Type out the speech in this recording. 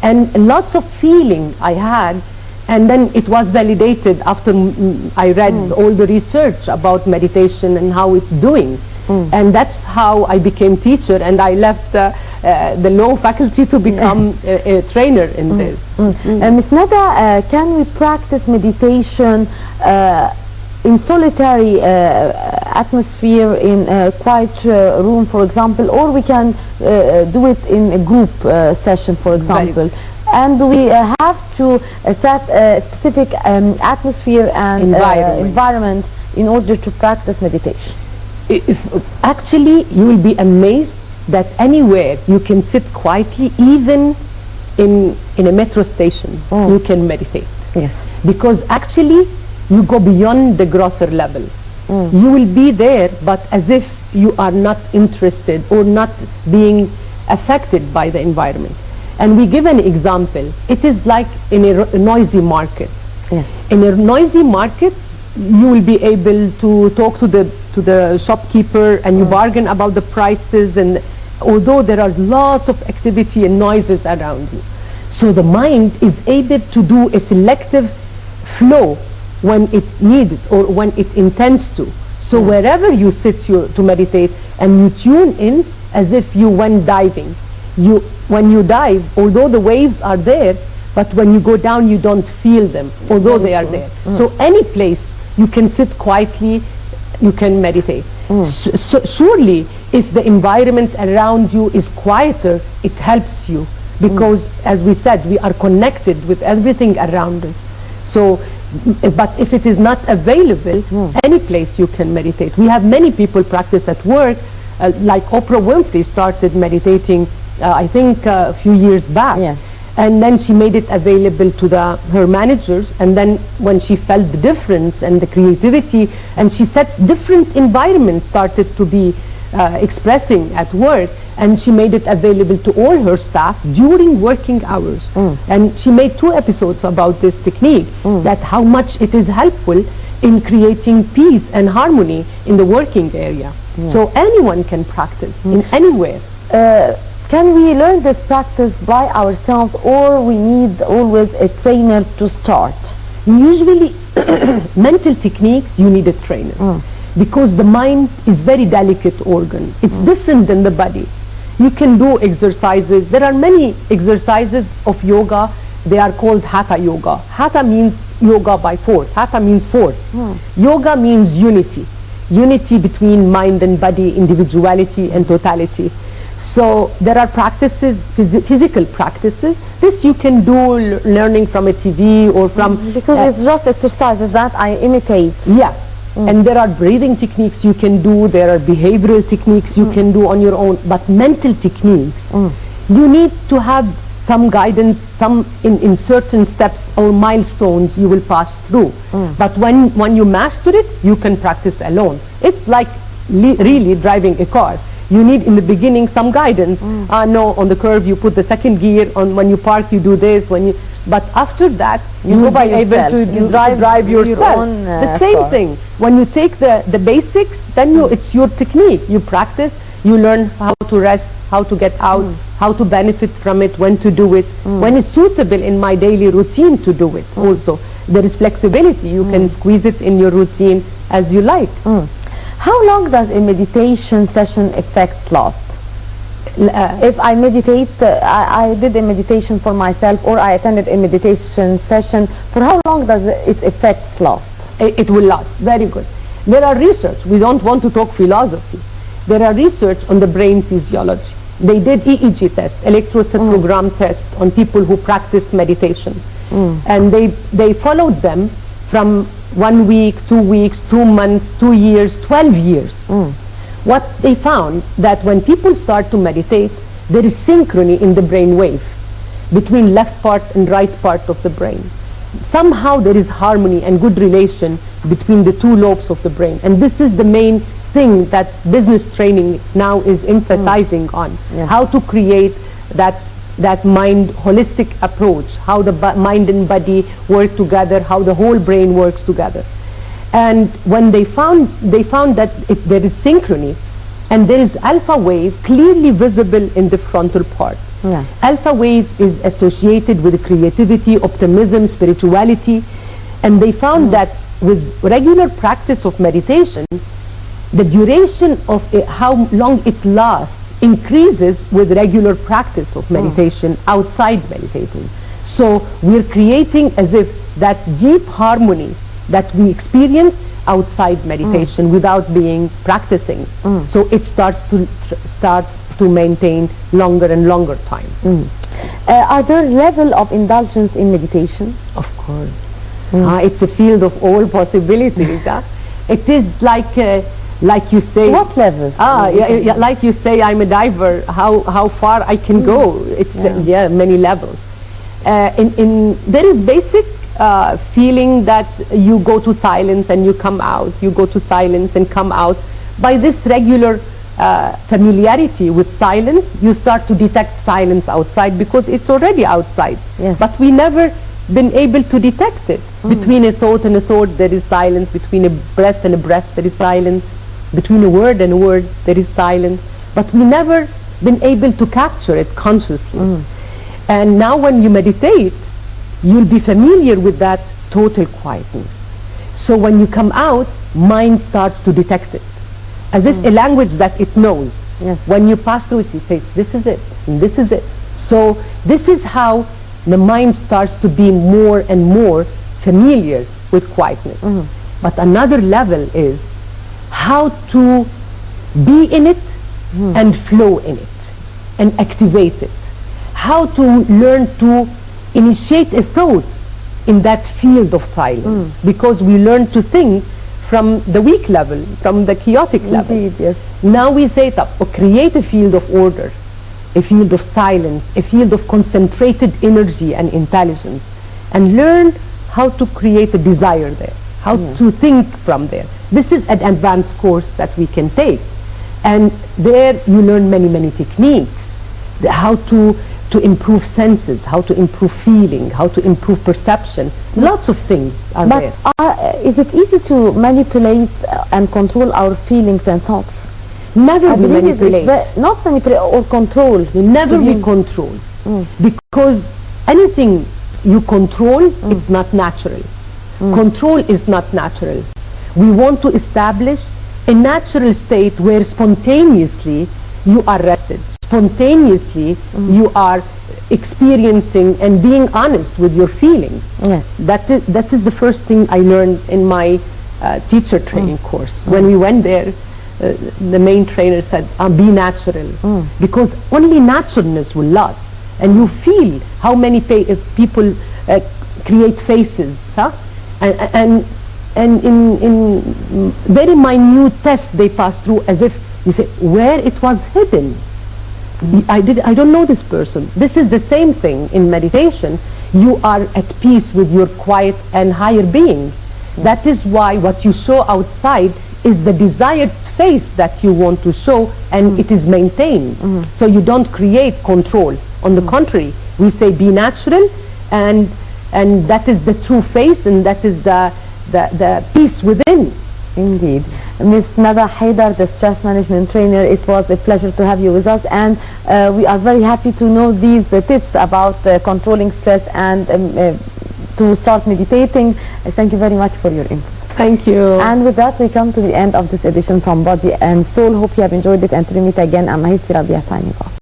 and lots of feeling I had. And then it was validated after I read all the research about meditation and how it's doing. And that's how I became teacher, and I left the law faculty to become a trainer in this. Ms. Nada, can we practice meditation in solitary atmosphere, in a quiet room, for example, or we can do it in a group session, for example? And we have to set a specific atmosphere and environment in order to practice meditation? Actually, you will be amazed that anywhere you can sit quietly, even in a metro station, you can meditate. Yes. Because actually, you go beyond the grosser level. You will be there, but as if you are not interested or not being affected by the environment. And we give an example. It is like in a noisy market. Yes. In a noisy market, you will be able to talk to the shopkeeper, and you bargain about the prices, and although there are lots of activity and noises around you. So the mind is able to do a selective flow when it needs or when it intends to. So wherever you sit to meditate, and you tune in as if you went diving. When you dive, although the waves are there, but when you go down you don't feel them, although they are there. So any place you can sit quietly, you can meditate. So surely if the environment around you is quieter, it helps you, because as we said, we are connected with everything around us. So but if it is not available, any place you can meditate. We have many people practice at work, like Oprah Winfrey started meditating I think a few years back. Yes. And then she made it available to her managers, and then when she felt the difference and the creativity, and she said different environments started to be expressing at work, and she made it available to all her staff during working hours. And she made 2 episodes about this technique, that how much it is helpful in creating peace and harmony in the working area. So anyone can practice in anywhere. Can we learn this practice by ourselves, or we need always a trainer to start? Usually mental techniques you need a trainer, because the mind is very delicate organ. It's different than the body. You can do exercises. There are many exercises of yoga. They are called hatha yoga. Hatha means yoga by force. Hatha means force. Yoga means unity. Unity between mind and body, individuality and totality. So there are practices, physical practices. This you can do learning from a TV or from... Because it's just exercises that I imitate. Yeah. And there are breathing techniques you can do. There are behavioral techniques you can do on your own. But mental techniques, you need to have some guidance, some in certain steps or milestones you will pass through. But when you master it, you can practice alone. It's like really driving a car. You need in the beginning some guidance. No, on the curve you put the second gear, on when you park you do this, but after that you will be able to drive yourself. The same thing. When you take the basics, then it's your technique. You practice, you learn how to rest, how to get out, how to benefit from it, when to do it, when it's suitable in my daily routine to do it. Also, there is flexibility. You can squeeze it in your routine as you like. How long does a meditation session effect last? If I meditate, I did a meditation for myself, or I attended a meditation session, for how long does its effects last? It will last. Very good. There are research. We don't want to talk philosophy. There are research on the brain physiology. They did EEG test, electroencephalogram test, on people who practice meditation. And they followed them from 1 week, 2 weeks, 2 months, 2 years, 12 years. What they found, that when people start to meditate, there is synchrony in the brain wave between left part and right part of the brain. Somehow there is harmony and good relation between the 2 lobes of the brain. And this is the main thing that business training now is emphasizing on. How to create that mind holistic approach, how the mind and body work together, how the whole brain works together. And when they found that there is synchrony, and there is alpha wave clearly visible in the frontal part. Yeah. Alpha wave is associated with creativity, optimism, spirituality, and they found that with regular practice of meditation, the duration of how long it lasts increases with regular practice of meditation outside meditating. So we're creating as if that deep harmony that we experienced outside meditation without being practicing. So it starts to maintain longer and longer time. Are there level of indulgence in meditation? Of course. It's a field of all possibilities. It is like you say. What level? Like you say, I'm a diver. How far I can go? It's many levels. There is basic feeling that you go to silence and you come out. You go to silence and come out. By this regular familiarity with silence, you start to detect silence outside because it's already outside. Yes. But we never been able to detect it. Between a thought and a thought, there is silence. Between a breath and a breath, there is silence. Between a word and a word, there is silence. But we never been able to capture it consciously. And now when you meditate, you'll be familiar with that total quietness. So when you come out, mind starts to detect it, as if a language that it knows. Yes. When you pass through it, you say, this is it, and this is it. So this is how the mind starts to be more and more familiar with quietness. But another level is how to be in it and flow in it and activate it. How to learn to initiate a thought in that field of silence, because we learn to think from the weak level, from the chaotic level. Yes. Now we set up or create a field of order, a field of silence, a field of concentrated energy and intelligence, and learn how to create a desire there, how to think from there. This is an advanced course that we can take, and there you learn many techniques, how to improve senses, how to improve feeling, how to improve perception. Lots of things are there. But is it easy to manipulate and control our feelings and thoughts? Never I be believe manipulate. not manipulate or control. Never be control. Because anything you control, it's not natural. Control is not natural. We want to establish a natural state where spontaneously you are rested. Spontaneously you are experiencing and being honest with your feelings. Yes. That is the first thing I learned in my teacher training course. When we went there, the main trainer said, be natural, because only naturalness will last. And you feel how many people create faces, and in very minute tests they pass through, as if you say where it was hidden. I don't know this person. This is the same thing in meditation. You are at peace with your quiet and higher being. That is why what you show outside is the desired face that you want to show, and it is maintained. So you don't create control. On the contrary, we say be natural, and that is the true face, and that is the peace within. Indeed. Ms. Nada Haidar, the stress management trainer, it was a pleasure to have you with us, and we are very happy to know these tips about controlling stress and to start meditating. Thank you very much for your input. Thank you. And with that, we come to the end of this edition from Body and Soul. Hope you have enjoyed it, and to meet again, I'm Mahisi Rabia signing off.